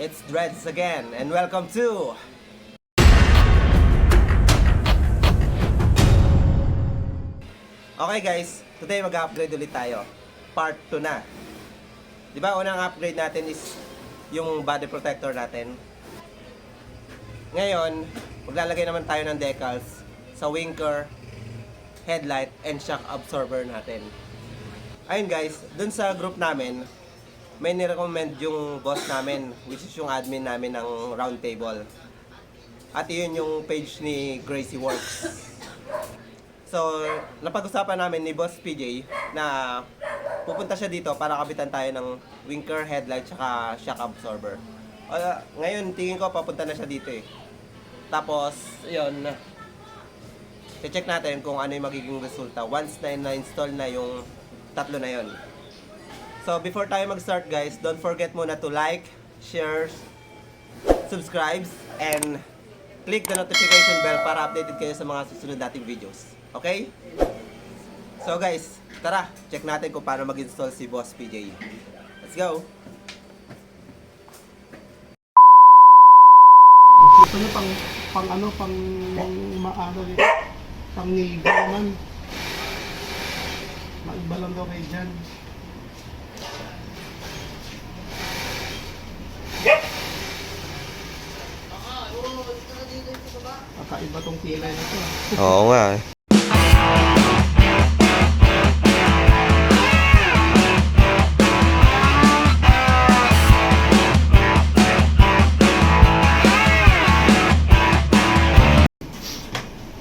It's Dreads again, and welcome to... Okay guys, today mag-upgrade ulit tayo. Part 2 na. Diba, unang upgrade natin is yung body protector natin. Ngayon, maglalagay naman tayo ng decals sa winker, headlight, and shock absorber natin. Ayun guys, dun sa group namin, may nirecommend yung boss namin, which is yung admin namin ng Roundtable. At yun yung page ni Gracie Works. So, napag-usapan namin ni Boss PJ na pupunta siya dito para kabitan tayo ng winker, headlight, tsaka shock absorber. Ngayon, tingin ko papunta na siya dito eh. Tapos, yun, check natin kung ano yung magiging resulta once na-install na yung tatlo na yun. So, before tayo mag-start guys, don't forget muna to like, share, subscribe, and click the notification bell para updated kayo sa mga susunod nating videos. Okay? So guys, tara, check natin kung paano mag-install si Boss PJ. Let's go! Ito nyo pang maano dito, pang nilga naman. Maiba lang daw kayo dyan. Kakaiba tong kilay na to. Oo nga eh.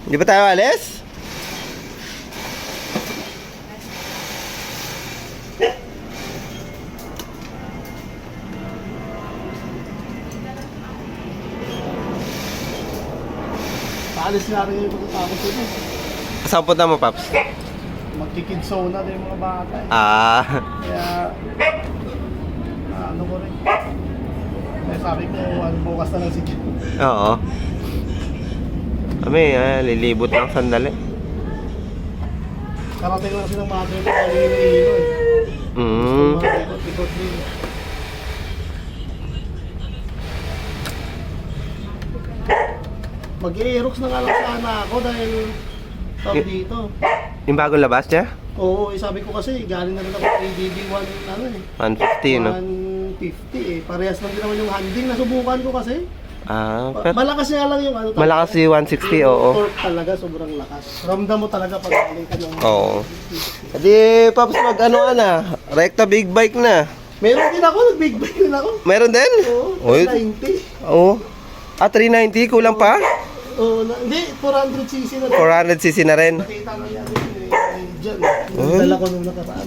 Di ba tayo alis? Paalis nga rin yung pagkatapos ito. Saan punta mo, Paps? Magkikidso na din yung mga bata eh. Kaya, ano ko rin. Kaya sabi ko, bukas na lang si Jim. Oo. Kami, lilibot lang sandali. Karating lang silang mother ko kanina ilo eh. Ikot din. Mag-i-aerox na nga lang sana ako dahil tawag dito. Yung bagong labas niya? Oo, sabi ko kasi galing na rin ako ADB 1, ano eh. 150, no? 150 eh. Parehas lang din naman yung handling. Nasubukan ko kasi. Malakas nga lang yung ano. Malakas yung 160, oo. Yung torque talaga, sobrang lakas. Ramdam mo talaga pag galing ka ng... Oo. Adi, Paps, mag-ano ka na? Recta big bike na. Meron din ako, nag-big bike din ako. Meron din? Oo, Oy. 390. Oo. 390, kulang pa? Oo, hindi, 400cc na rin. 400cc na rin. Nakita ko yan dyan. Dala ko nung nakaraan.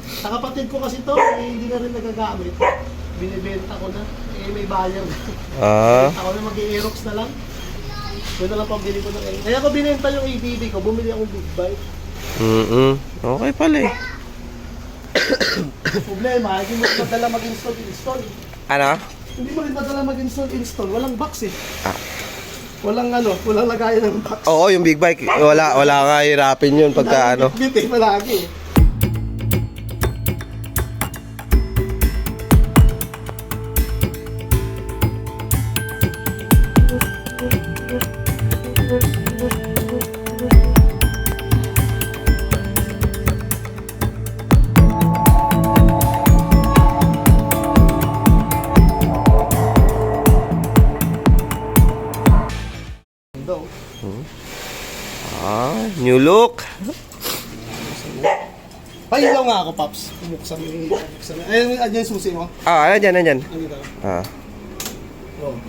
Sa kapatid ko kasi to, hindi na rin nagagamit. Binibenta ko na. May buyer. Ako na mag-i-aerox na lang. Yun na lang pambili ko ng aerox. Kaya ko binenta yung ATV ko, bumili akong big bike. Okay pala eh. Problema, hindi mo rin madala mag-install. Ano? Hindi mo rin madala mag-install. Walang box eh. Walang lagayan ng box. Oo, yung big bike. Wala nga hirapin yun pagka ano. Bit eh, palagi eh. New look. Pahilaw nga ako, Paps. Buksan mo. Ayun yung susi mo. Nandyan. Ano daw? Oh.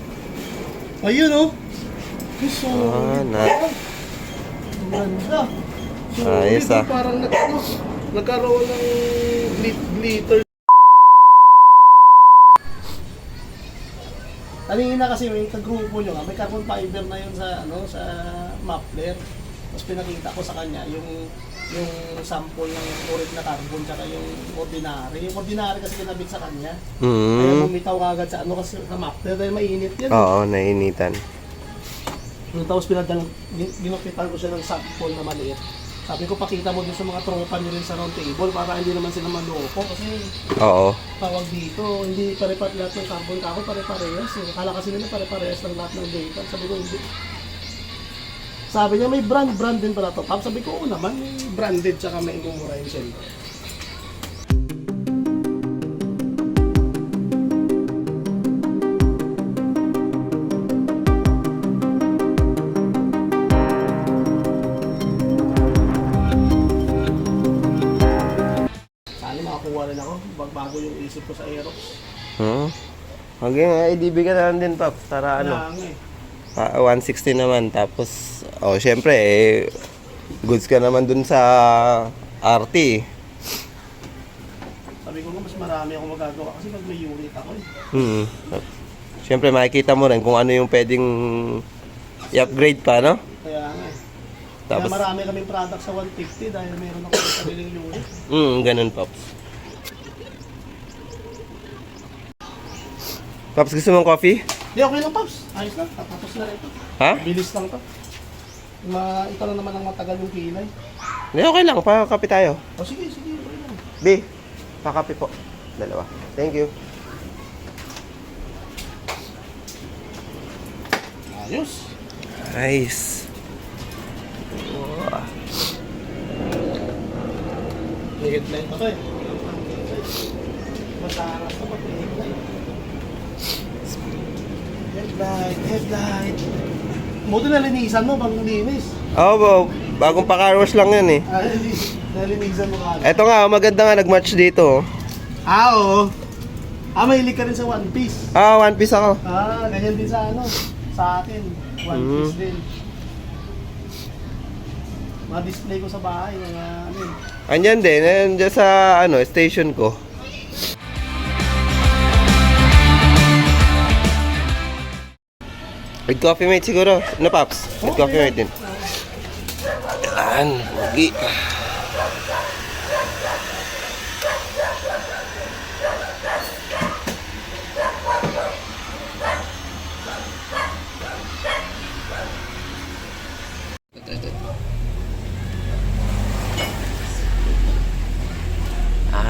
Ayun oh. So, ang ganda. So, ayos dito parang nagkaroon ng glitter. Kanina kasi may kagrupo nyo nga, may carbon fiber na yun sa sa muffler. Tapos pinakita ko sa kanya yung sample ng urit na carbon tsaka yung ordinary. Yung ordinary kasi kinabit sa kanya. Kaya bumitaw agad sa kasi sa muffler dahil mainit yan. Oo, nainitan. Tapos ginupitan ko siya ng sample na maliit. Sabi ko, pakita mo din sa mga tropa nyo rin sa round table para hindi naman sila maloko. Kasi Oo. tawag dito, hindi lahat ng carbon kako pare-parehas. Eh. Akala kasi nila pare-parehas lang lahat ng data. Sabi ko, hindi. Sabi niya, may brand din pala to. Pap, sabi ko, oo naman, may branded tsaka may mumura yun siyempre. Sana makakuha rin ako, bago yung isip ko sa Aerox. Okay nga, ibibigyan na lang din, Paps. Para ano, Kaya nga eh. 160 naman. Tapos, syempre, goods ka naman dun sa RT. Sabi ko nga, mas marami ako magagawa kasi pag may unit ako eh. Syempre, makikita mo rin kung ano yung pwedeng i-upgrade pa, no? Kaya nga eh. Tapos, Kaya marami kaming product sa 150 dahil meron ako sa sariling unit. ganun, Paps. Paps, gusto mong coffee? Di, okay lang, Pops. Ayos lang. Tapos na rin ito. Ha? Bilis lang to. Ito lang naman ang matagal yung kilay. Hindi, okay lang. Pakape tayo. O sige, okay lang. B, pakape po. Dalawa. Thank you. Ayos. Nice. Wow. Higit na ito eh. Mataras na pag higit. Headlight. Buti nalinisan mo bang linis? Bagong pa-car wash lang yan eh. Nalinisan mo ka. Eto nga, maganda nga nag-match dito. Oo. Mahilig ka rin sa One Piece. One piece ako. Ganyan din sa sa akin. One Piece din. Ma-display ko sa bahay, mga ano yun. Andyan din, andyan sa station ko. With coffee mate siguro. Ano, Paps? With coffee mate din. Yan, magi.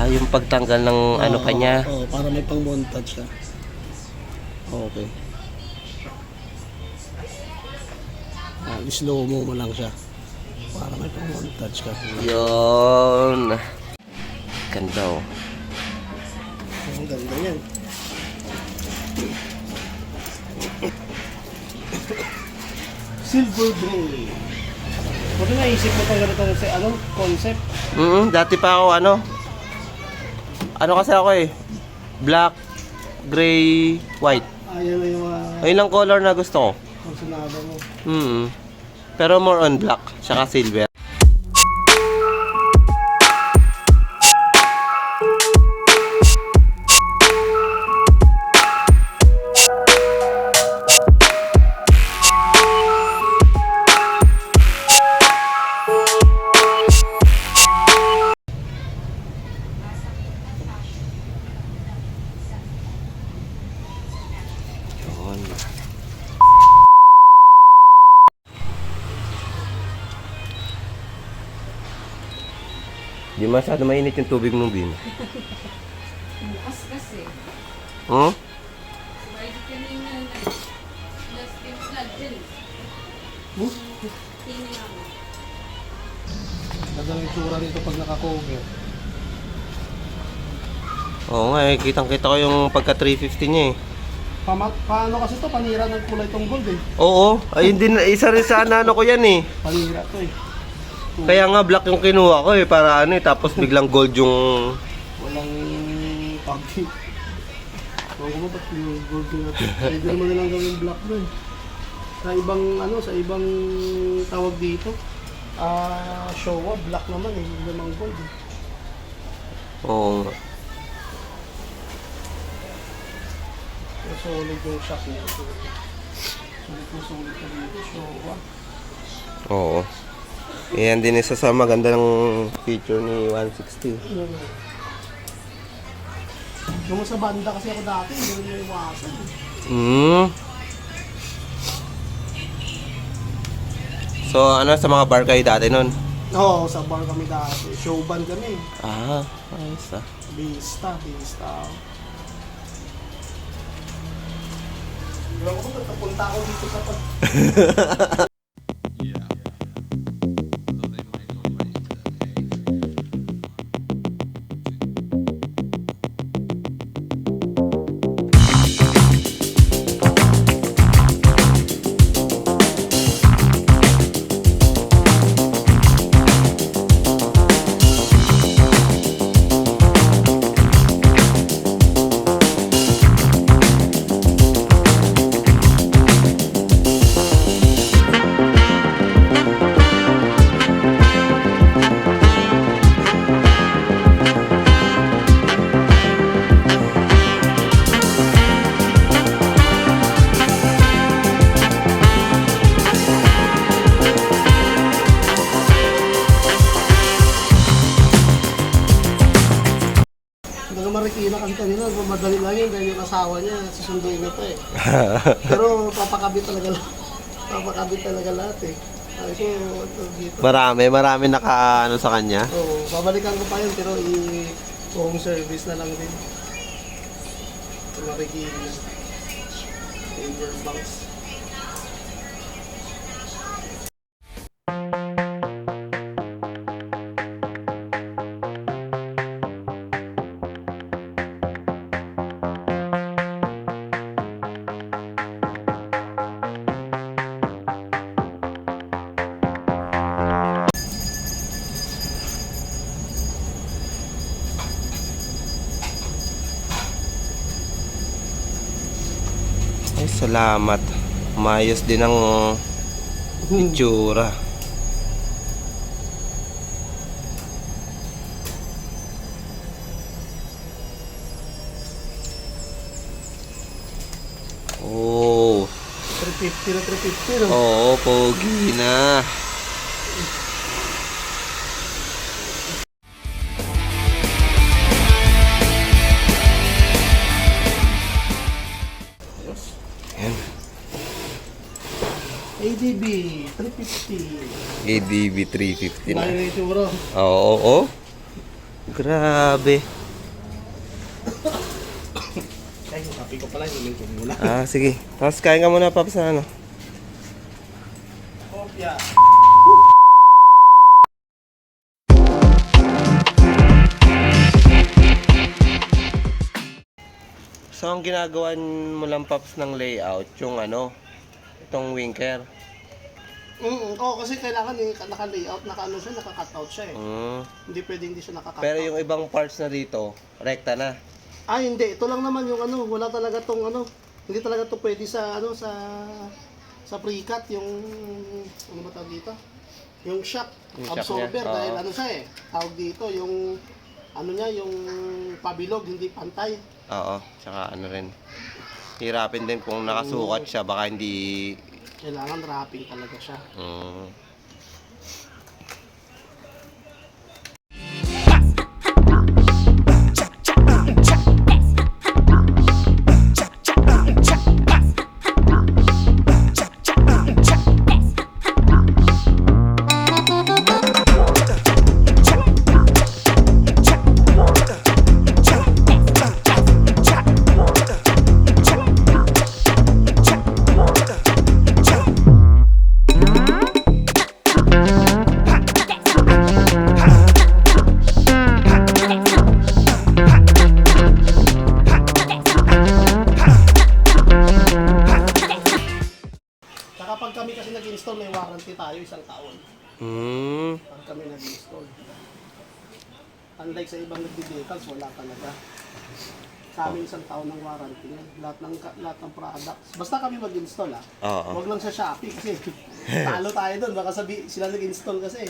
Yung pagtanggal ng ano kanya. Para may pang-montage siya. Okay. Slow mo lang siya. Para may pang-montage ka. Yun. Ganda oh. Ang ganda yan. Silver gray. Buti naisip mo itong ganito concept. Dati pa ako ano kasi ako black, gray, white. Ayan na yung Ayun lang color na gusto ko. konsunada mo. Pero more on black, tsaka silver. Di masyado mainit yung tubig mong bin. Bukas kasi. Hmm? Sabay kanina last time flood din. Tingin ako. Ganda ng itsura nito pag naka-cover. Oo nga kitang-kita ko yung pagka 350 niya eh. Paano kasi to panira ng kulay tong gold eh. Oo, ayun din, isa rin sa ko yan eh. Panira to eh. Kaya nga black yung kinuha ko para tapos biglang gold yung... Walang pagki. Huwag ko ba't yung gold yung natin. Pwede naman nilang gawin black na eh. Sa ibang tawag dito. Showa, black naman eh. Hindi naman gold eh. Oo nga. Solid yung shock nito. Solid ka dito, Showa. Oo. Yan din isa sa maganda ng feature ni 160. Yung sa banda kasi ako dati, hindi rin iwasan. So sa mga bar kayo dati nun? Oo, sa bar kami dati. Show band kami. Ah, ayos ah. Bista. Ewan ko ba't napunta ako dito sa pag... Marikina kasi kanina, madali lang yun dahil yung asawa niya, susunduin niya pa eh. Pero papakabit talaga lahat eh. Ay ko, ito dito. Marami naka ano sa kanya. Oo, babalikan ko pa yun pero home service na lang din. Sa Marikina. Paper banks. Ay, salamat. Mayos din ang itsura. Oh. 350 na 350 no? Oo, pogi na. Yan. ADB 350. ADB 350 na. Bayo na itsura. Oo. Grabe. Ay, yung kape ko pala, hindi ko muna. Ah, sige. Tapos kain ka muna, Paps, na ano. Kopya. So, ang ginagawa mo lang, Paps, ng layout, yung ano, itong winker. Oo, kasi kailangan naka-layout, naka-ano siya, naka-cutout siya eh. Hindi pwedeng hindi siya naka-cutout. Pero yung ibang parts na dito, rekta na. Ah, hindi. Ito lang naman yung ano, wala talaga tong ano, hindi talaga to pwede sa ano, sa pre-cut, yung, ano ba tawag dito? Yung shock Yung shock absorber, niya, dahil oo. ano siya eh, tawag dito, yung, ano niya, yung pabilog, hindi pantay. Oo, tsaka ano rin. Hirapin din kung nakasukat siya, baka hindi... Kailangan wrapping talaga siya. Saka pag kami kasi nag-install, may warranty tayo, 1 taon. Pag kami nag-install. Unlike sa ibang nagdi-decals, wala talaga. Sa amin 1 taon ng warranty yan. Lahat ng products. Basta kami mag-install Oo. Huwag lang sa Shopee kasi talo tayo doon. Baka sila nag-install kasi.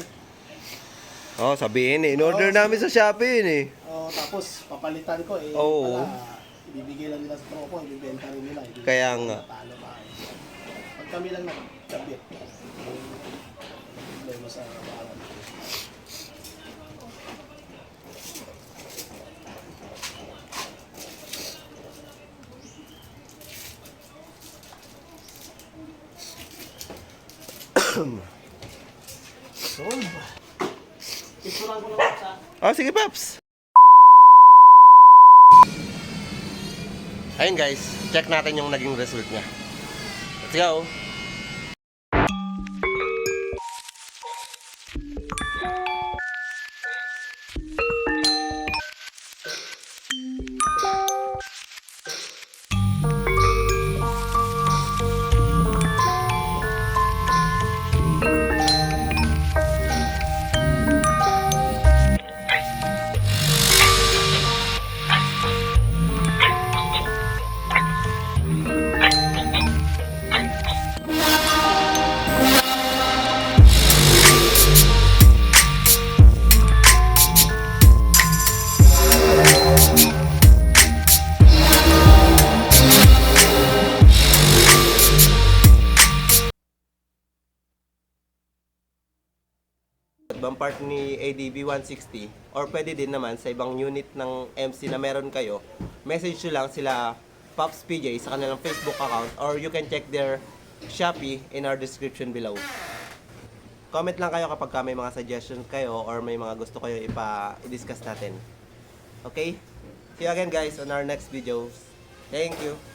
Oo, sabihin eh. In-order namin sa Shopee yun eh. Tapos papalitan ko Oo. pala, ibibigay lang nila sa tropo, ibibenta rin nila. Kaya nga. Talo tayo. Pag kami lang nagkabit, problema sa warranty. Solve. Picturean ko lang sa... Oh, sige, Paps. Ayun guys, check natin yung naging result niya. Let's go. Ibang part ni ADB 160 or pwede din naman sa ibang unit ng MC na meron kayo, message nyo lang sila Pops PJ sa kanilang Facebook account or you can check their Shopee in our description below. Comment lang kayo kapag may mga suggestions kayo or may mga gusto kayo i-discuss natin. Okay? See you again guys on our next videos. Thank you!